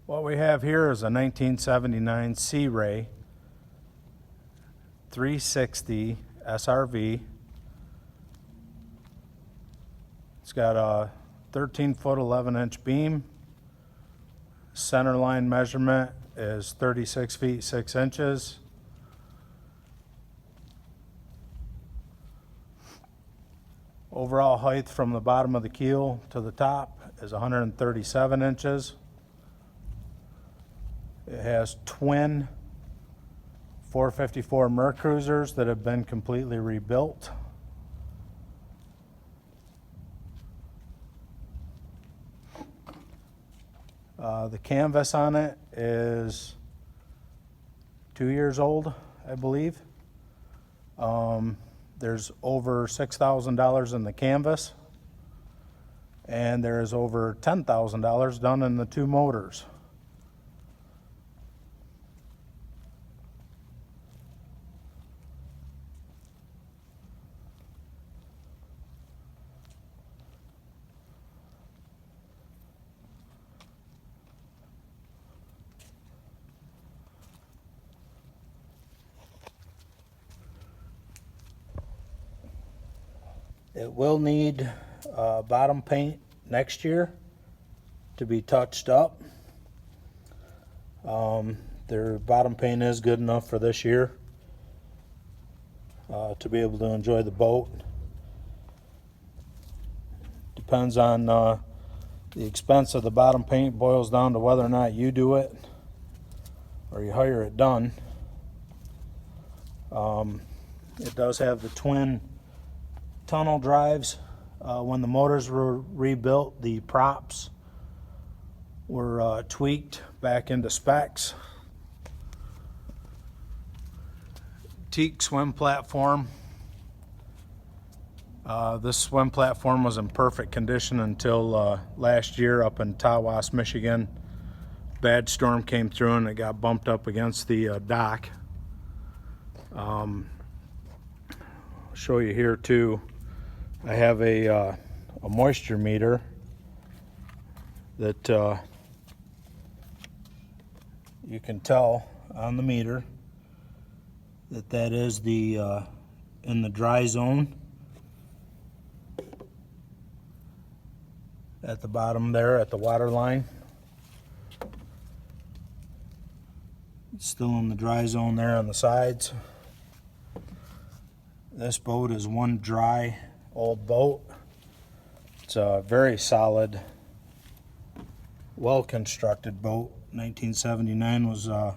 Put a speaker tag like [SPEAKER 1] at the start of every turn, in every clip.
[SPEAKER 1] What we have here is a 1979 Sea Ray 360 SRV. It's got a 13-foot 11-inch beam. Center line measurement is 36 feet 6 inches. Overall height from the bottom of the keel to the top is 137 inches. It has twin 454 Mercruisers that have been completely rebuilt. The canvas on it is 2 years old, I believe. There's over $6,000 in the canvas, and there is over $10,000 done in the two motors. It will need bottom paint next year to be touched up. Their bottom paint is good enough for this year to be able to enjoy the boat. Depends on the expense of the bottom paint, boils down to whether or not you do it or you hire it done. It does have the twin tunnel drives. When the motors were rebuilt, the props were tweaked back into specs. Teak swim platform. This swim platform was in perfect condition until last year up in Tawas, Michigan. Bad storm came through and it got bumped up against the dock. I'll show you here too. I have a moisture meter that you can tell on the meter that is the in the dry zone at the bottom there at the water line. It's still in the dry zone there on the sides. This boat is one dry old boat. It's a very solid, well-constructed boat. 1979 was the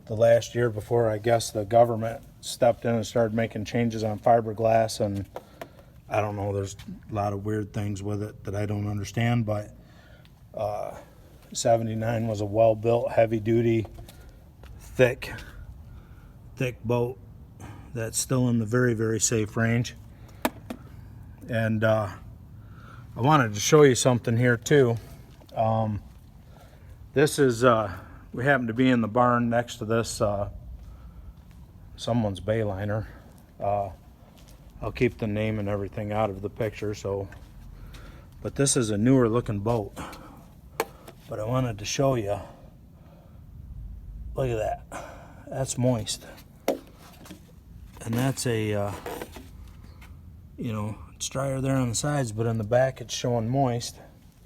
[SPEAKER 1] last year before, I guess, the government stepped in and started making changes on fiberglass, and I don't know, there's a lot of weird things with it that I don't understand, but 79 was a well-built, heavy-duty, thick boat that's still in the very, very safe range. And I wanted to show you something here too. This is, we happen to be in the barn next to this, someone's Bayliner. I'll keep the name and everything out of the picture, but this is a newer looking boat. But I wanted to show you, look at that, that's moist. And that's a, you know, it's drier there on the sides, but on the back it's showing moist.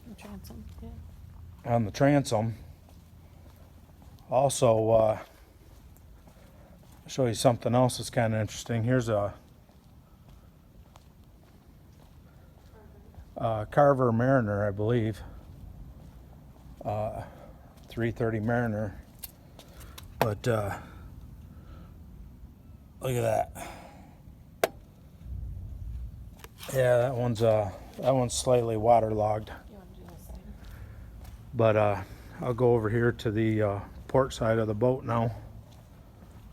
[SPEAKER 2] The transom, yeah.
[SPEAKER 1] On the transom. Also, I'll show you something else that's kind of interesting. Here's a Carver Mariner, I believe. 330 Mariner. But look at that. Yeah, that one's slightly waterlogged.
[SPEAKER 2] You want to do this thing?
[SPEAKER 1] But I'll go over here to the port side of the boat now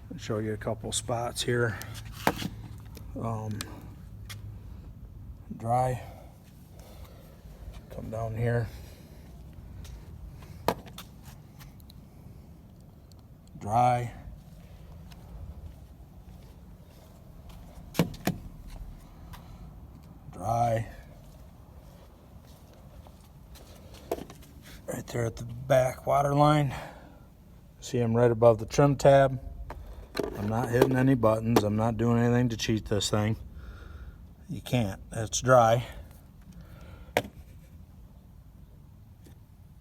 [SPEAKER 1] and show you a couple spots here. Dry. Come down here. Dry. Dry. right there at the back water line. See them right above the trim tab. I'm not hitting any buttons. I'm not doing anything to cheat this thing. You can't. It's dry.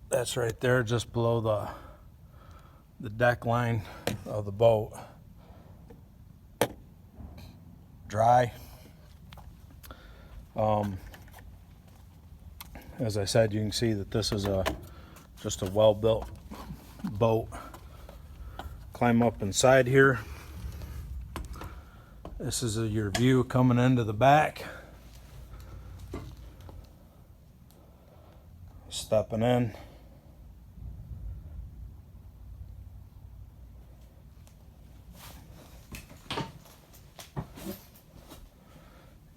[SPEAKER 1] That's right there just below the deck line of the boat. Dry. As I said, you can see that this is just a well-built boat. Climb up inside here. This is your view coming into the back. Stepping in.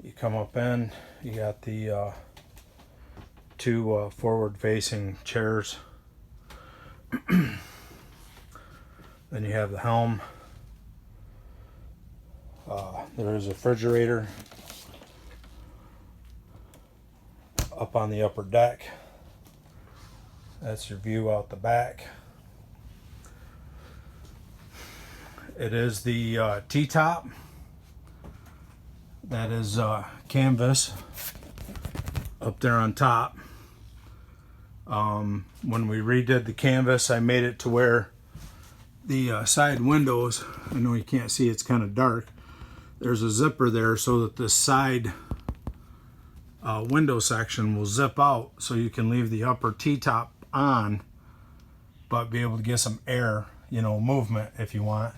[SPEAKER 1] You come up in, you got the two forward-facing chairs. Then you have the helm. There is a refrigerator up on the upper deck. That's your view out the back. It is the T-top. That is canvas up there on top. When we redid the canvas, I made it to where the side windows, I know you can't see, it's kind of dark. There's a zipper there so that the side window section will zip out, so you can leave the upper T-top on, but be able to get some air, you know, movement if you want.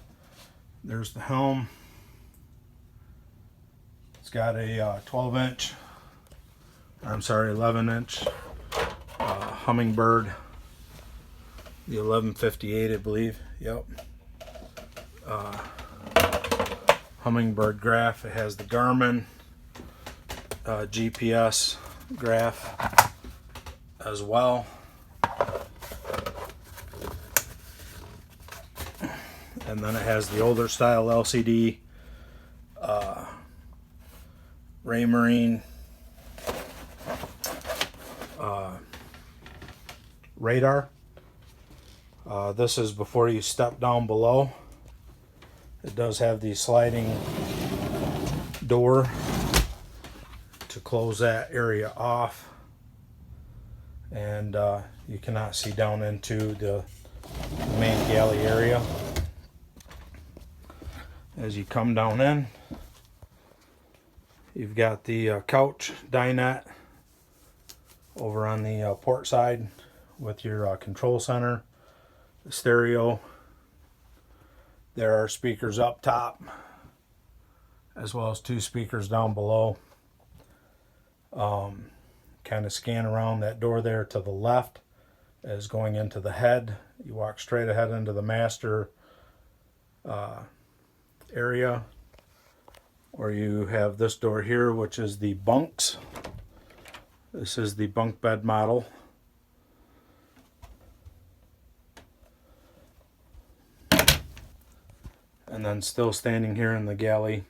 [SPEAKER 1] There's the helm. It's got a 12-inch, I'm sorry, 11-inch Humminbird, the 1158, I believe. Yep. Humminbird graph. It has the Garmin GPS graph as well. And then it has the older style LCD Raymarine radar. This is before you step down below. It does have the sliding door to close that area off, and you cannot see down into the main galley area. As you come down in, you've got the couch dinette over on the port side with your control center, the stereo. There are speakers up top as well as two speakers down below. Kind of scan around that door there to the left as going into the head. You walk straight ahead into the master area, or you have this door here, which is the bunks. This is the bunk bed model. And then still standing here in the galley,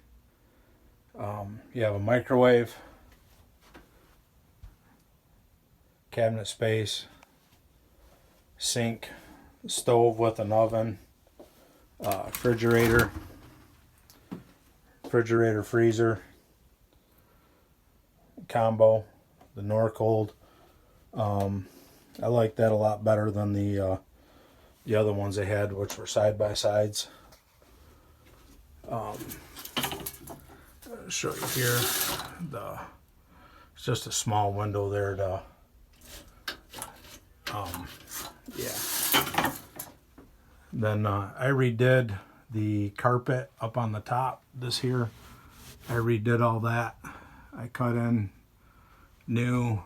[SPEAKER 1] you have a microwave, cabinet space, sink, stove with an oven, refrigerator, freezer combo, the Norcold. I like that a lot better than the other ones they had, which were side by sides. I'll show you here. It's just a small window there to yeah. Then I redid the carpet up on the top. This here, I redid all that. I cut in new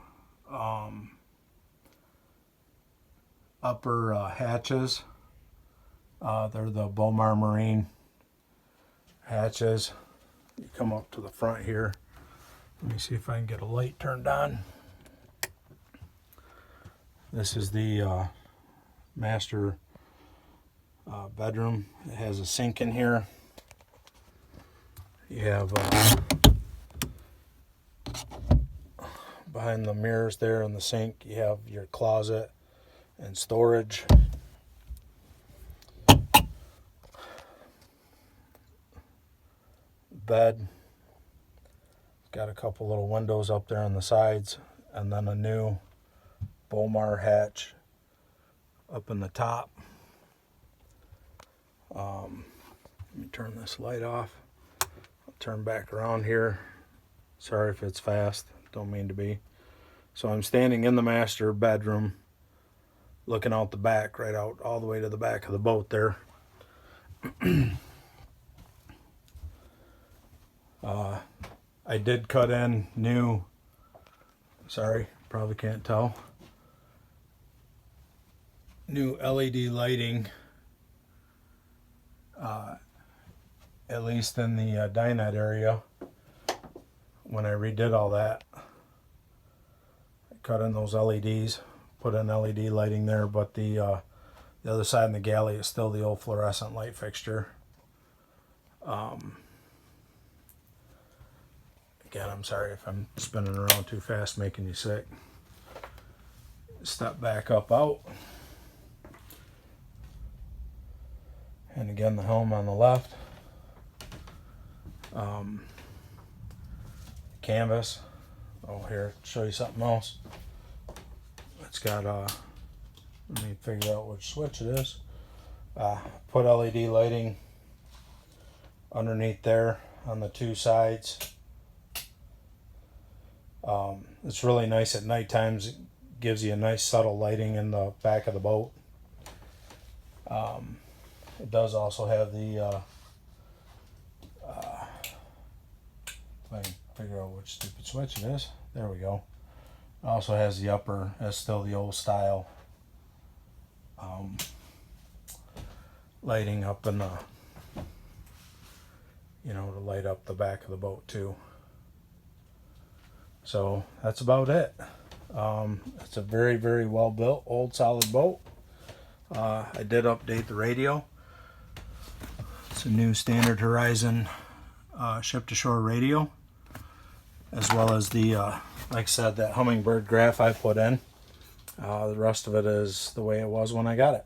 [SPEAKER 1] upper hatches. They're the Bomar Marine hatches. You come up to the front here. Let me see if I can get a light turned on. This is the master bedroom. It has a sink in here. You have behind the mirrors there in the sink, you have your closet and storage. Bed. Got a couple little windows up there on the sides, and then a new Bomar hatch up in the top. Let me turn this light off. I'll turn back around here. Sorry if it's fast, don't mean to be. So I'm standing in the master bedroom, looking out the back, right out all the way to the back of the boat there. I did cut in new, sorry, probably can't tell, new LED lighting, at least in the dinette area. When I redid all that, I cut in those LEDs, put in LED lighting there, but the other side in the galley is still the old fluorescent light fixture. Again, I'm sorry if I'm spinning around too fast, making you sick. Step back up out. And again, the helm on the left. Canvas. Oh, here, show you something else. It's got, let me figure out which switch it is. Put LED lighting underneath there on the two sides. It's really nice at night times. It gives you a nice subtle lighting in the back of the boat. It does also have the if I can figure out which stupid switch it is. There we go. It also has the upper, that's still the old style lighting up in the, to light up the back of the boat too. So that's about it. It's a very, very well built, old solid boat. I did update the radio. It's a new Standard Horizon ship to shore radio, as well as the, like I said, that Humminbird graph I put in. The rest of it is the way it was when I got it.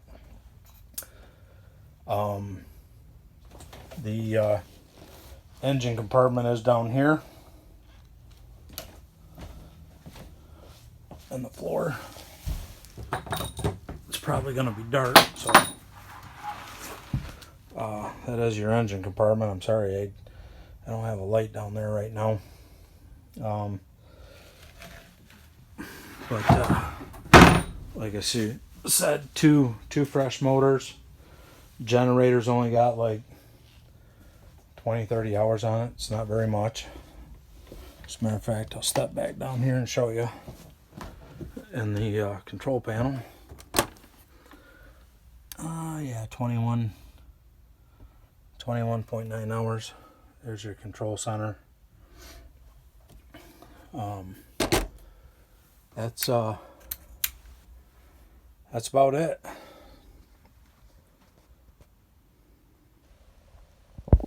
[SPEAKER 1] The engine compartment is down here. And the floor, it's probably going to be dark, so that is your engine compartment. I'm sorry, I don't have a light down there right now, but like I said, two fresh motors. Generator's only got like 20-30 hours on it. It's not very much. As a matter of fact, I'll step back down here and show you. In the control panel, yeah, 21.9 hours. There's your control center. That's about it.